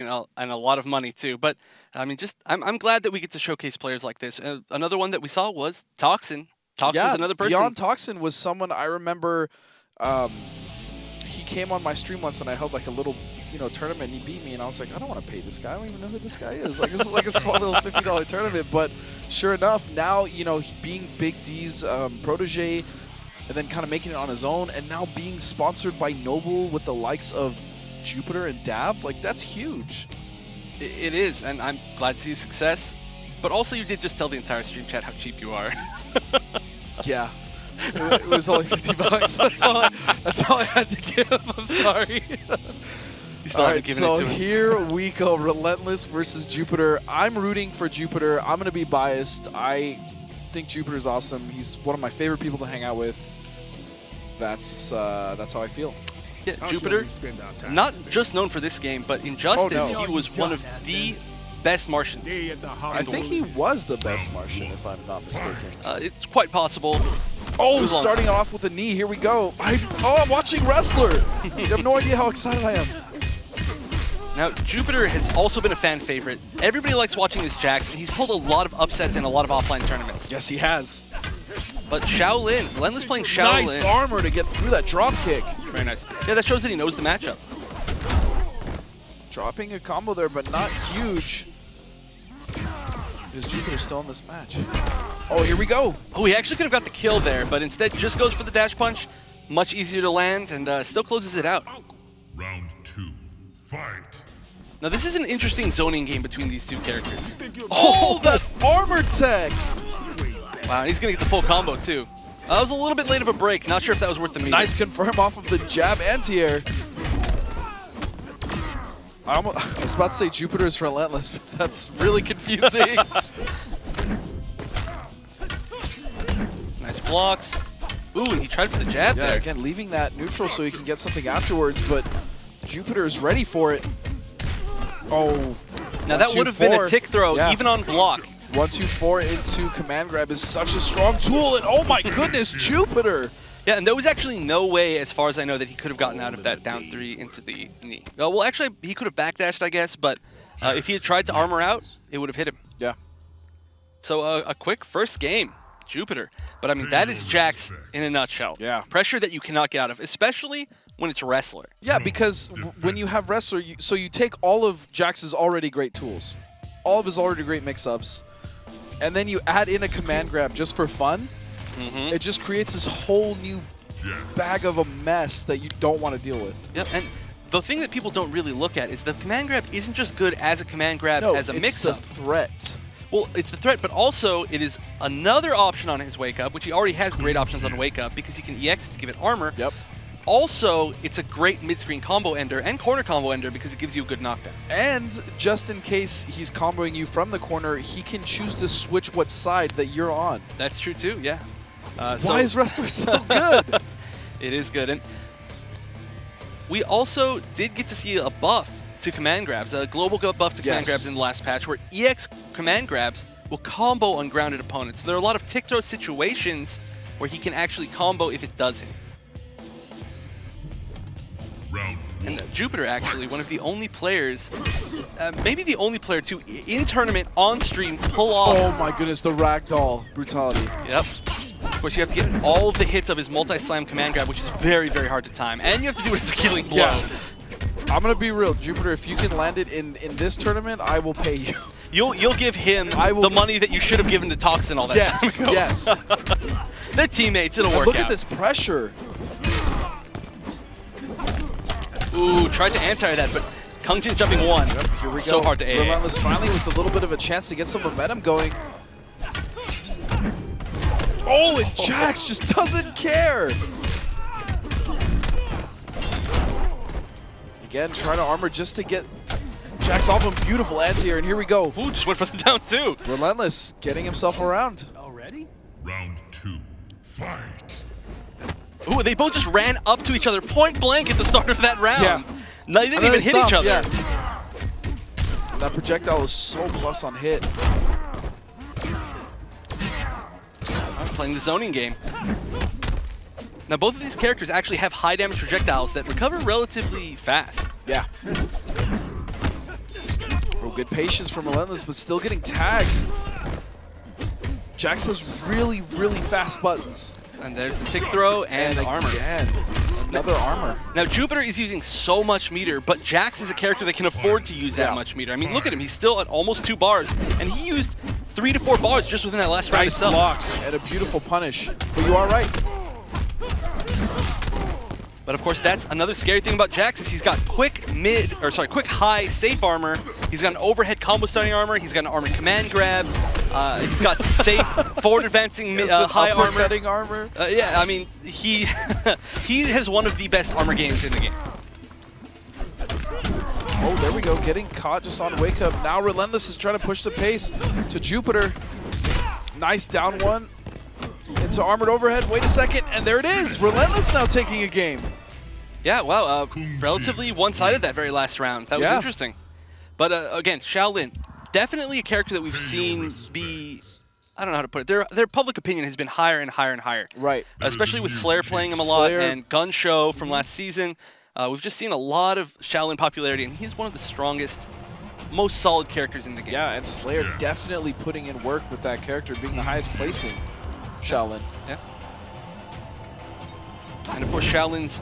and a lot of money too. But I mean, I'm glad that we get to showcase players like this. Another one that we saw was Toxin. Toxin's another person. Beyond Toxin was someone I remember. He came on my stream once, and I held like a little, tournament. And he beat me, and I was like, I don't want to pay this guy. I don't even know who this guy is. Like, this is like a small little $50 tournament. But sure enough, now being Big D's protege, and then kind of making it on his own, and now being sponsored by Noble with the likes of Jupiter and Dab, like that's huge. It is, and I'm glad to see success. But also, you did just tell the entire stream chat how cheap you are. Yeah. It was only $50. That's all I had to give. I'm sorry. All right, so here we go. Relentless versus Jupiter. I'm rooting for Jupiter. I'm going to be biased. I think Jupiter's awesome. He's one of my favorite people to hang out with. That's how I feel. Yeah, Jupiter, not just known for this game, but in Justice, he was one of the best Martians. I think he was the best Martian, if I'm not mistaken. It's quite possible. Oh, starting off with a knee. Here we go. I'm watching Wrestler. You have no idea how excited I am. Now, Jupiter has also been a fan favorite. Everybody likes watching his Jax, and he's pulled a lot of upsets in a lot of offline tournaments. Yes, he has. But Shaolin, Relentless playing Shaolin. Nice armor to get through that drop kick. Very nice. Yeah, that shows that he knows the matchup. Dropping a combo there, but not huge. Is Jupiter still in this match? Oh, here we go. Oh, he actually could have got the kill there, but instead just goes for the dash punch. Much easier to land, and still closes it out. Round 2, fight. Now, this is an interesting zoning game between these two characters. Oh, that armor tech! Wow, and he's going to get the full combo, too. That was a little bit late of a break. Not sure if that was worth the meter. Nice confirm off of the jab anti-air. I was about to say Jupiter's relentless, but that's really confusing. Nice blocks. Ooh, and he tried for the jab there. Again, leaving that neutral so he can get something afterwards, but Jupiter is ready for it. Oh. Now that would have been a tick throw, even on block. 1-2-4 into command grab is such a strong tool, and oh my goodness, Jupiter! Yeah, and there was actually no way, as far as I know, that he could have gotten out of that down 3 into the knee. Well, actually, he could have backdashed, I guess, but if he had tried to armor out, it would have hit him. Yeah. So a quick first game, Jupiter. But I mean, that is Jax in a nutshell. Yeah. Pressure that you cannot get out of, especially when it's Wrestler. Yeah, because when you have Wrestler, so you take all of Jax's already great tools, all of his already great mix-ups, and then you add in a command grab just for fun. It just creates this whole new bag of a mess that you don't want to deal with. Yep, and the thing that people don't really look at is the command grab isn't just good as a command grab, as a mix-up. It's the threat. Well, it's the threat, but also it is another option on his wake-up, which he already has great options on wake-up because he can EX to give it armor. Yep. Also, it's a great mid-screen combo ender and corner combo ender because it gives you a good knockdown. And just in case he's comboing you from the corner, he can choose to switch what side that you're on. That's true too, yeah. Why is Wrestler so good? It is good. And we also did get to see a buff to command grabs, a global buff to command grabs in the last patch, where EX command grabs will combo ungrounded opponents. There are a lot of tick throw situations where he can actually combo if it does hit. And Jupiter, actually, one of the only players, maybe the only player to, in tournament, on stream, pull off. Oh my goodness, the ragdoll brutality. Yep. Of course, you have to get all of the hits of his multi-slam command grab, which is very, very hard to time. And you have to do it as a killing blow. Yeah. I'm going to be real, Jupiter, if you can land it in this tournament, I will pay you. You'll give him the money that you should have given to Toxin all that time ago. Yes. They're teammates, it'll work Look out. at this pressure. Ooh, tried to anti that, but Kung Jin's jumping 1. Yep, here we go. So hard to AA. Relentless finally with a little bit of a chance to get some momentum going. Oh, and Jax just doesn't care. Again, trying to armor just to get Jax off him. Beautiful anti-air, and here we go. Ooh, just went for the down 2. Relentless getting himself around. Already? Round 2, fight. Ooh, they both just ran up to each other point blank at the start of that round. Yeah. No, they didn't even hit each other. Yeah. That projectile was so plus on hit. I'm playing the zoning game. Now, both of these characters actually have high damage projectiles that recover relatively fast. Yeah. good patience from Relentless, but still getting tagged. Jax has really, really fast buttons. And there's the tick throw and armor. Again, another armor. Now, Jupiter is using so much meter, but Jax is a character that can afford to use that much meter. I mean, look at him. He's still at almost 2 bars, and he used 3 to 4 bars just within that last round Nice itself. block and a beautiful punish. But you are right. But of course, that's another scary thing about Jax is he's got quick high safe armor. He's got an overhead combo starting armor. He's got an armored command grab. He's got safe forward advancing high armor. Yeah, I mean he he has one of the best armor games in the game. Oh, there we go, getting caught just on wake up. Now Relentless is trying to push the pace to Jupiter. Nice down one into armored overhead. Wait a second, and there it is. Relentless now taking a game. Yeah, wow, relatively one-sided that very last round. That was interesting. But again, Shaolin, definitely a character that we've seen be, I don't know how to put it, their public opinion has been higher and higher and higher. Right. Especially with Slayer playing him a lot and Gun Show from last season. We've just seen a lot of Shaolin popularity, and he's one of the strongest, most solid characters in the game. Yeah, and Slayer definitely putting in work with that character, being the highest placing Shaolin. Yeah. And of course, Shaolin's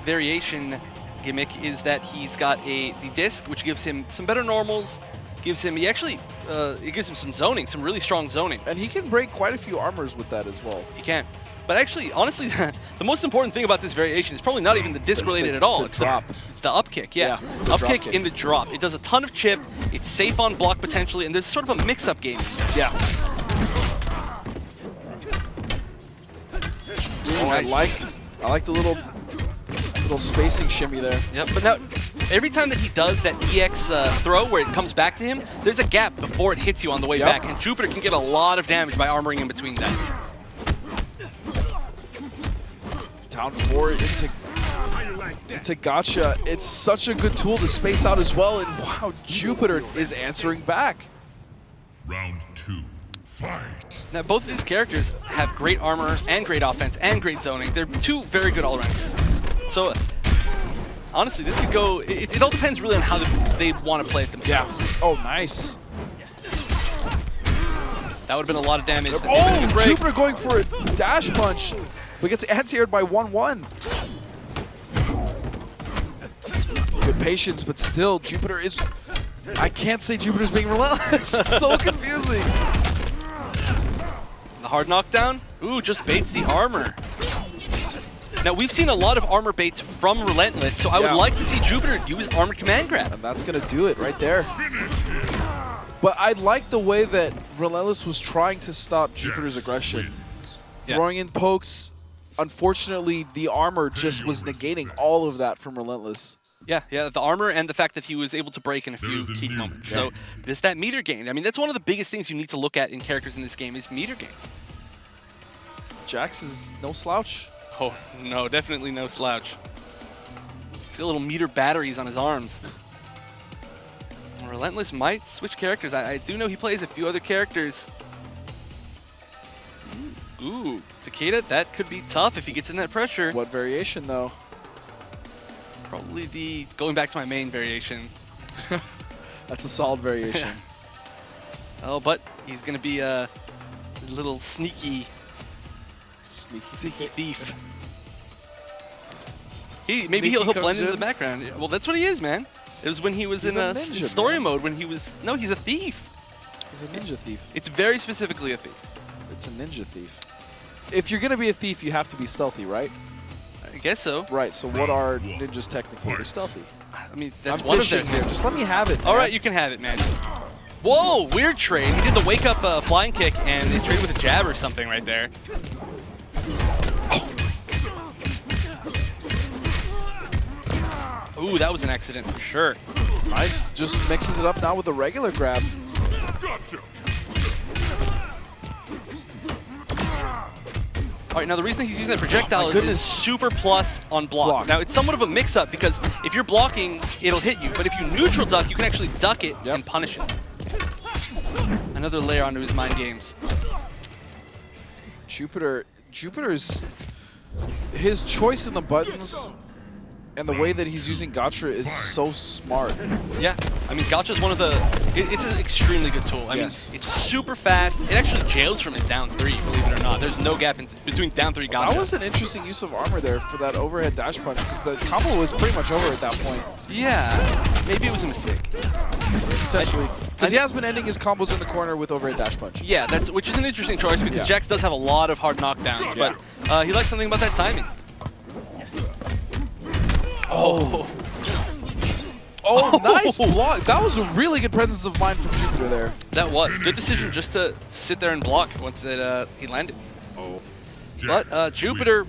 variation gimmick is that he's got the disc, which gives him some better normals, it gives him some zoning, some really strong zoning. And he can break quite a few armors with that as well. He can. But actually, honestly, the most important thing about this variation is probably not even the disc related at all. It's drop. It's the up kick, yeah. Up kick into drop. It does a ton of chip, it's safe on block potentially, and there's sort of a mix-up game. Yeah. Oh, Nice. I like the little spacing shimmy there. Yep, but now, every time that he does that EX throw where it comes back to him, there's a gap before it hits you on the way back, and Jupiter can get a lot of damage by armoring in between that. Down 4 into Gotcha. It's such a good tool to space out as well, and wow, Jupiter is answering back. Round 2, fight. Now, both of these characters have great armor and great offense and great zoning. They're 2 very good all-around characters. So, honestly, this could go... It all depends really on how they want to play it themselves. Yeah. Oh, nice. That would have been a lot of damage. Oh, Jupiter going for a dash punch, but gets anti-aired by 1-1. Good patience, but still, Jupiter is... I can't say Jupiter's being relentless. It's so confusing. The hard knockdown? Ooh, just baits the armor. Now, we've seen a lot of armor baits from Relentless, so I would like to see Jupiter use Armored Command Grab. And that's going to do it right there. But I like the way that Relentless was trying to stop Jupiter's aggression. Throwing in pokes. Unfortunately, the armor just was negating all of that from Relentless. Yeah, the armor and the fact that he was able to break in a few key moments. So there's that meter gain. I mean, that's one of the biggest things you need to look at in characters in this game is meter gain. Jax is no slouch. Oh, no, definitely no slouch. He's got little meter batteries on his arms. Relentless might switch characters. I do know he plays a few other characters. Ooh, Takeda, that could be tough if he gets in that pressure. What variation, though? Probably the going back to my main variation. That's a solid variation. Oh, but he's going to be a little sneaky thief. Maybe he'll blend into the background. Well, that's what he is, man. It was when he was in story mode when he was... No, he's a thief. He's a ninja thief. It's very specifically a thief. It's a ninja thief. If you're going to be a thief, you have to be stealthy, right? I guess so. Right, so what are ninjas technically? They're stealthy. I mean, that's one of them. Just let me have it, man. All right, you can have it, man. Whoa, weird trade. He did the wake-up flying kick, and they traded with a jab or something right there. Ooh, that was an accident for sure. Nice. Just mixes it up now with a regular grab. Gotcha. All right, now the reason he's using that projectile is super plus on block. Now, it's somewhat of a mix-up because if you're blocking, it'll hit you. But if you neutral duck, you can actually duck it and punish it. Another layer onto his mind games. Jupiter's... His choice in the buttons and the way that he's using Gotcha is so smart. Yeah, I mean, Gotcha's one of the It's an extremely good tool. I mean, it's super fast. It actually jails from his down 3, believe it or not. There's no gap between down 3 gotcha. That was an interesting use of armor there for that overhead dash punch, because the combo was pretty much over at that point. Yeah, maybe it was a mistake. Potentially. Because he has been ending his combos in the corner with overhead dash punch. Yeah, which is an interesting choice because Jax does have a lot of hard knockdowns, but he likes something about that timing. Oh. Oh, nice block. That was a really good presence of mind from Jupiter there. That was. Good decision just to sit there and block once he landed. Oh. But Jupiter,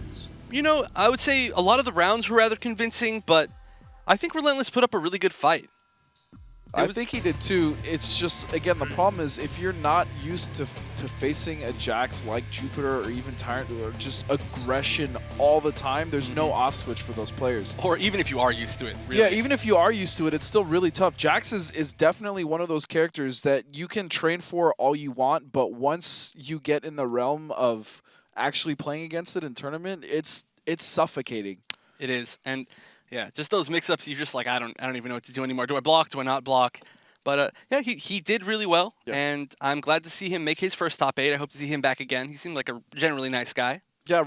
you know, I would say a lot of the rounds were rather convincing, but I think Relentless put up a really good fight. I think he did too. It's just, again, the problem is if you're not used to facing a Jax like Jupiter or even Tyrant or just aggression all the time, there's no off switch for those players. Or even if you are used to it. Really. Yeah, even if you are used to it, it's still really tough. Jax is definitely one of those characters that you can train for all you want, but once you get in the realm of actually playing against it in tournament, it's suffocating. It is. And yeah, just those mix-ups, you're just like, I don't even know what to do anymore. Do I block? Do I not block? But yeah, he did really well, and I'm glad to see him make his first top 8. I hope to see him back again. He seemed like a generally nice guy. Yeah,